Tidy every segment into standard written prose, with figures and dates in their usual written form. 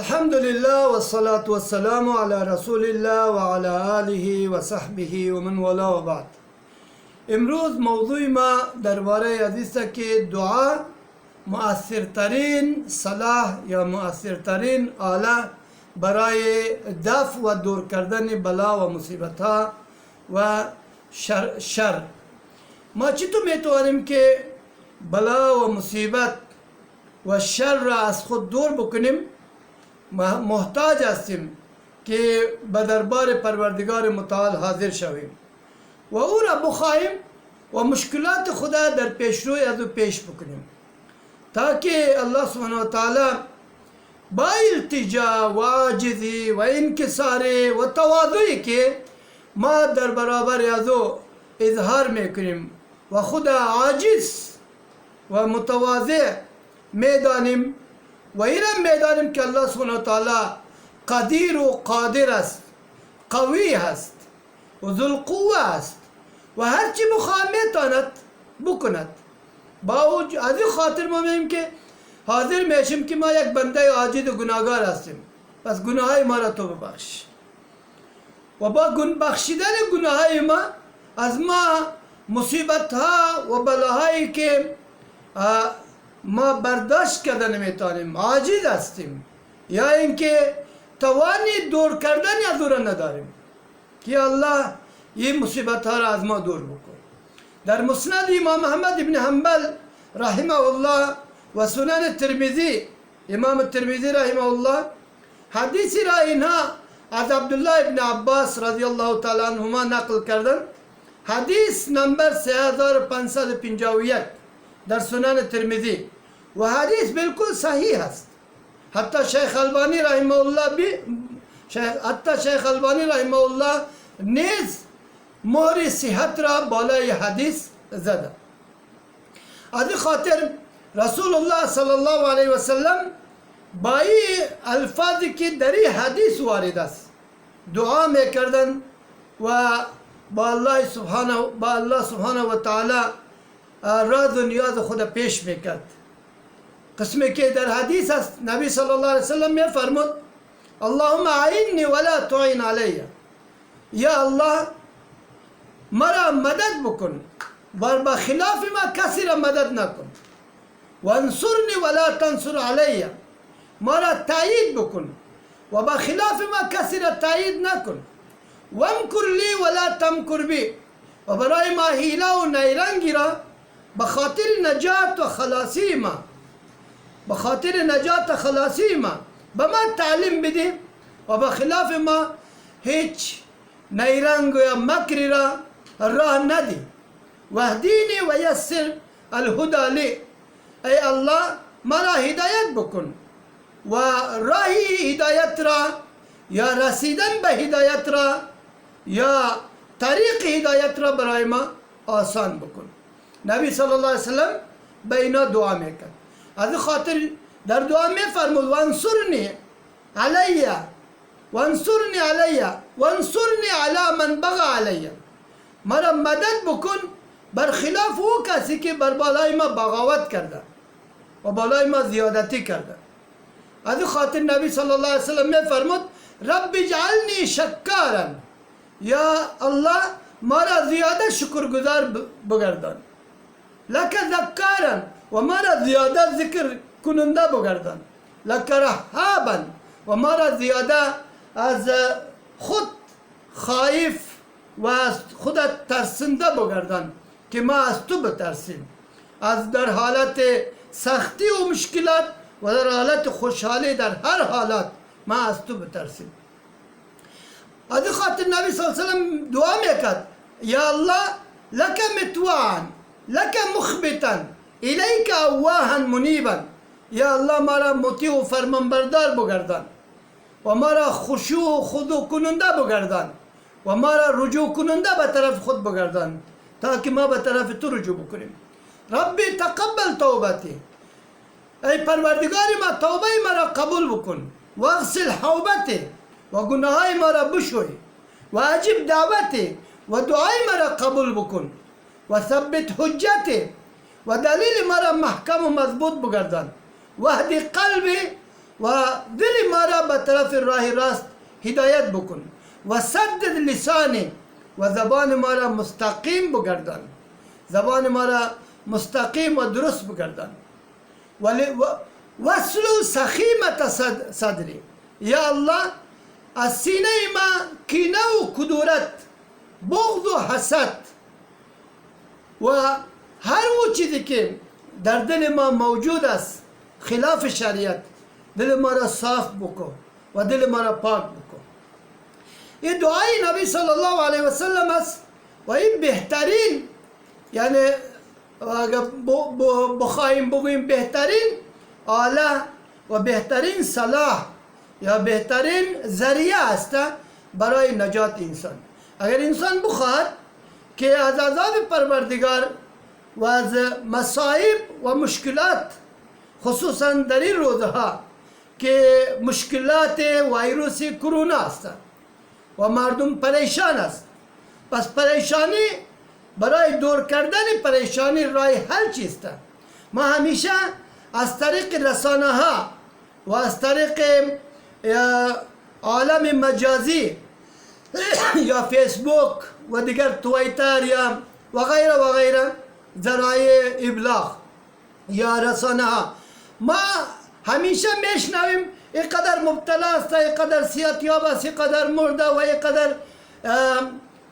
الحمد لله والصلاة والسلام على رسول الله وعلى آله وصحبه ومن والاه و بعد. امروز موضوع ما درباره حدیث که دعا مؤثرترین سلاح یا مؤثرترین آله برای دفع و دور کردن بلا و مصیبت ها و شر. ما چطور میتوانیم که بلا و مصیبت و شر را از خود دور بکنیم؟ محتاج هستیم که به دربار پروردگار متعال حاضر شویم و او را بخواهیم و مشکلات خدا در پیشروی از او پیش بکنیم تاکه الله سبحانه و تعالی با التجا و عاجزی و انکسار و تواضعی که ما در برابر از او اظهار میکنیم و خدا عاجز و متواضع میدانیم و ایران میدانیم که الله سبحانه و تعالی قدیر و قادر است، قوی است و ذوالقوه است و هرچی بخواهد میتواند بکند. با از این خاطر ما میگیم که حاضر میشیم که ما یک بنده عاجز و گناهگار هستیم، پس گناههای ما را تو ببخش و با بخشیدن گناههای ما از ما مصیبت ها و بلاهایی که ما برداشت کرده نمیتونیم، عاجز هستیم یا اینکه توانی دور کردن از او را نداریم که الله این مصیبت ها را از ما دور بکن. در مسند امام احمد ابن حنبل رحمه الله و سنن ترمذی امام ترمذی رحمه الله حدیثی را اینها از عبدالله ابن عباس رضی الله تعالی عنهما نقل کردن. حدیث نمبر 3551 در سنن ترمذی و حدیث بالکل صحیح است. حتی شیخ البانی رحمه الله نیز مهر صحت را بالای حدیث زده. از این خاطر رسول الله صلی الله علیه و سلم با این الفاظی که در این حدیث وارد است دعا میکردن و با الله سبحانه و تعالی راز و نیاز خود پیش میکرد. قسمی که در حدیث است نبی صلی الله علیه وسلم می فرمود اللهم اعنی ولا تعین علی، یا الله مرا مدد بکن و بخلاف ما کسی را مدد نکن، و انصرنی ولا تنصر علی، مرا تایید بکن و بخلاف ما کسی را تایید نکن، و امکر لی ولا تمکر بی، و برای ما حیله و نیرنگی را بخاطر نجات و خلاصی ما به ما تعلیم بده و بخلاف ما هیچ نیرنگ یا مکری را راه ندی. واهدینی و یسر الهدى لی، ای الله مرا هدایت بکن و راهی هدایت را یا رسیدن به هدایت را یا طریق هدایت را برای ما آسان بکن. نبی صلی الله علیه وسلم به اینا دعا میکرد. از این خاطر در دعا میفرمود وانصرنی علی علی من بغى علی، مرا مدد بکن برخلاف او کسی که بر بالای ما بغاوت کرده و بالای ما زیادتی کرده. از این خاطر نبی صلی الله علیه وسلم میفرمود رب اجعلنی شکارا، یا الله مرا زیاده شکرگزار بگردان، لک ذکارا و مرا زیاده ذکر کننده بگردان، لک رهابا و مرا زیاده از خود خائف و از خودت ترسنده بگردان که ما از تو بترسیم، از در حالت سختی و مشکلات و در حالت خوشحالی در هر حالات ما از تو بترسیم. از این خاطر نبی صلی الله علیه وسلم دعا میکرد یا الله لک مطوعا لک مخبتا الیک اواها منیبا، یا الله مرا مطیع و فرمانبردار بگردان و مرا خشوع و خضوع کننده بگردان و مرا رجوع کننده به طرف خود بگردان تاکه ما به طرف تو رجوع بکنیم. ربی تقبل توبتی، ای پروردگاری ما توبه مرا قبول بکن و اغسل حوبتی و گناهای مرا بشوی و عجب دعوتی و دعای مرا قبول بکن و ثبت حجتی و دلیل مرا محکم و مضبوط بگردان، وحدی قلبی و دل ما را به طرف راه راست هدایت بکن و سدد لسانی و زبان ما را مستقیم بگردان، زبان ما را مستقیم و درست بگردان. وصلو سخیمت صدری، یا الله از سینه ما کینه و کدورت، بغض و حسد و هر اون چیزی که در دل ما موجود است خلاف شریعت، دل ما را صاف بکن و دل ما را پاک بکن. این دعای نبی صلی الله علیه و سلم است و این بهترین، یعنی اگر بخواهیم بگوییم بهترین آله و بهترین صلاح یا بهترین ذریعه است برای نجات انسان. اگر انسان بخواد که از عذاب پروردگار و از مصائب و مشکلات، خصوصا در این روزها که مشکلات ویروس کرونا است و مردم پریشان است، پس پریشانی برای دور کردن پریشانی راه حل چیست؟ ما همیشه از طریق رسانه ها و از طریق عالم مجازی یا فیسبوک و دیگر تویتر یا و غیره ذرایع ابلاغ یا رسانه ها، ما همیشه میشنویم اینقدر مبتلا است، اینقدر صحتیاب است، اینقدر مرده و اینقدر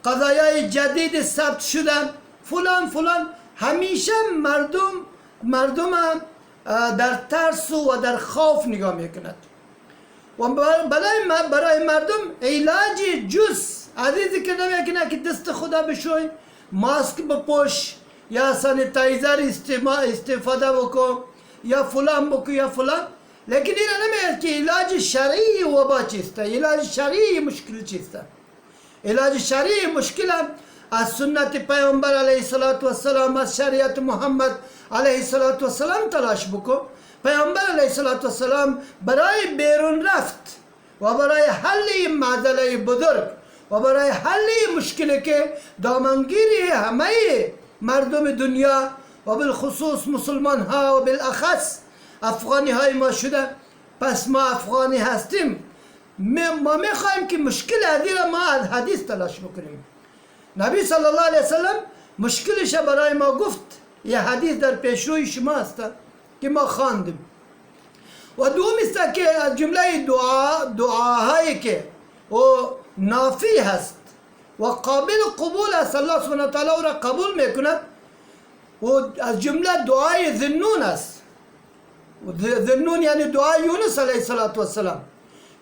قضایای جدید ثبت شده فلان. همیشه مردم در ترس و در خوف نگاه میکند و برای مردم علاج جز عزیزی که نمیکنه که دست خدا بشوی، ماسک بپوش یا سانیتایزر استفاده بکن یا فلان بکن یا فلان، لیکن این نمیگه که علاج شرعی وبا چیست، علاج شرعی مشکل چیست. علاج شرعی مشکل از سنت پیامبر علیه السلام، از شریعت محمد علیه السلام تلاش بکن. پیامبر علیه السلام برای بیرون رفت و برای حل این معضله بزرگ و برای حل مشکلی که دامنگیری همه مردم دنیا و بالخصوص مسلمان ها و بالاخص افغانی های ما شده، پس ما افغانی هستیم، ما میخوایم که مشکل هذی را ما از حدیث تلاش بکنیم. نبی صلی الله علیه وسلم مشکلش برای ما گفت، یه حدیث در پیشروی شما است که ما خواندیم. و دوم است که از جمله دعاهایی که نافی هست و قابل قبول است، الله سبحانه و تعالی او را قبول میکند، و از جمله دعای ذنون است. ذنون یعنی دعای یونس علیه السلام.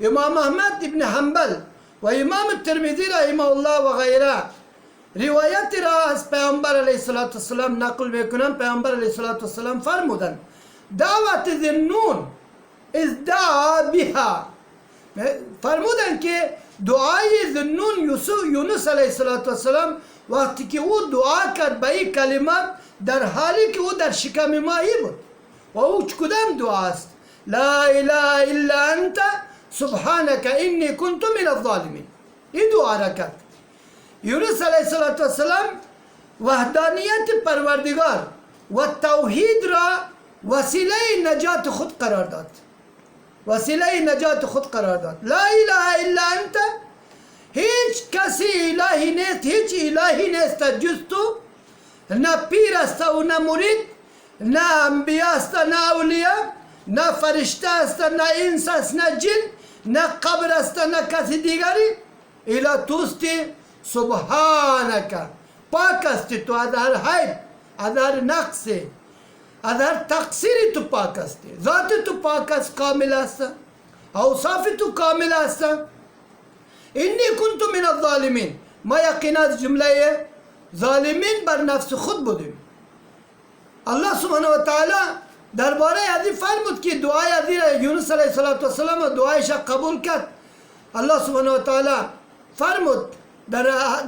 امام احمد ابن حنبل و امام الترمذی رحمه الله و غیره روایت را از پیامبر علیه السلام نقل میکنند. پیامبر علیه السلام فرمودند دعوت ذنون ازدعا بها، فرمودند که دعای ذنون یونس علیه السلام وقتی که او دعا کرد به این کلمات در حالی که او در شکم ماهی بود، و او کدام دعا است؟ لا اله الا انت سبحانك انی کنت من الظالمین. این دعا را کرد. یونس علیه السلام وحدانیت پروردگار و توحید را وسیله نجات خود قرار داد. وسیله نجات خود قرار داد. لا اله الا انت، هیچ کسی الهی نیست، هیچ الهی نیست جز تو، نه پیر است و نه مرید، نه انبیا است نه اولیا، نه فرشته است نه انس است نه جن، نه قبر است نه کسی دیگری، الا توستی سبحانک، پاک استی تو از هر عیب، از هر نقص، از هر تقصیری تو پاک استی. ذات تو پاک است، کامل است، اوصاف تو کامل است. انی کنت من الظالمین، ما یقینا از جمله ظالمین بر نفس خود بودیم. الله سبحانه و تعالی درباره ازی فرمود که دعای ازی را یونس علیه السلام دعایش قبول کرد. الله سبحانه و تعالی فرمود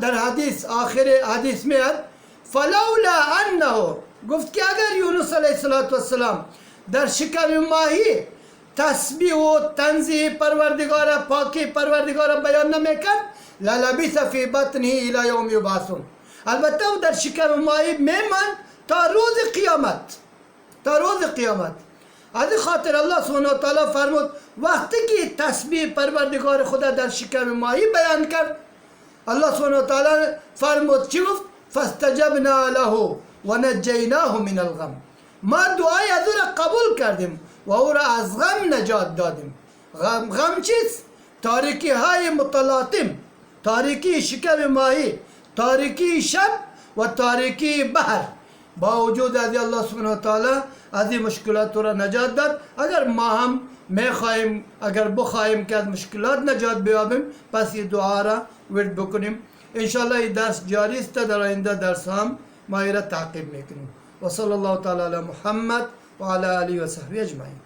در حدیث، آخر حدیث میاد فلولا انه، گفت که اگر یونس علیه السلام در شکم ماهی تسبیح و تنزیه پروردگار، پاکی پروردگار بیان نمیکرد، للبث فی بطنه الی یوم یبعثون، البته او در شکم ماهی میمان تا روز قیامت. تا روز قیامت. از این خاطر الله سبحانه و تعالی فرمود وقتی که تسبیح پروردگار خدا در شکم ماهی بیان کرد، الله سبحانه و تعالی فرمود چی گفت؟ فاستجبنا له و نجیناه من الغم. ما دعای از او را قبول کردیم و او را از غم نجات دادیم. غم چیست؟ تاریکی های متلاطم، تاریکی شکم ماهی، تاریکی شب و تاریکی بحر. با وجود از الله سبحانه و تعالی از این مشکلات را نجات داد. اگر ما هم میخواهیم، اگر بخواهیم که از مشکلات نجات بیابیم، پس این دعا را ورد بکنیم. انشاءالله این درس جاری است، در آینده درس هم ما را تعقیب میکنیم. و صلی الله تعالی علی محمد و علی آله و صحبه اجمعین.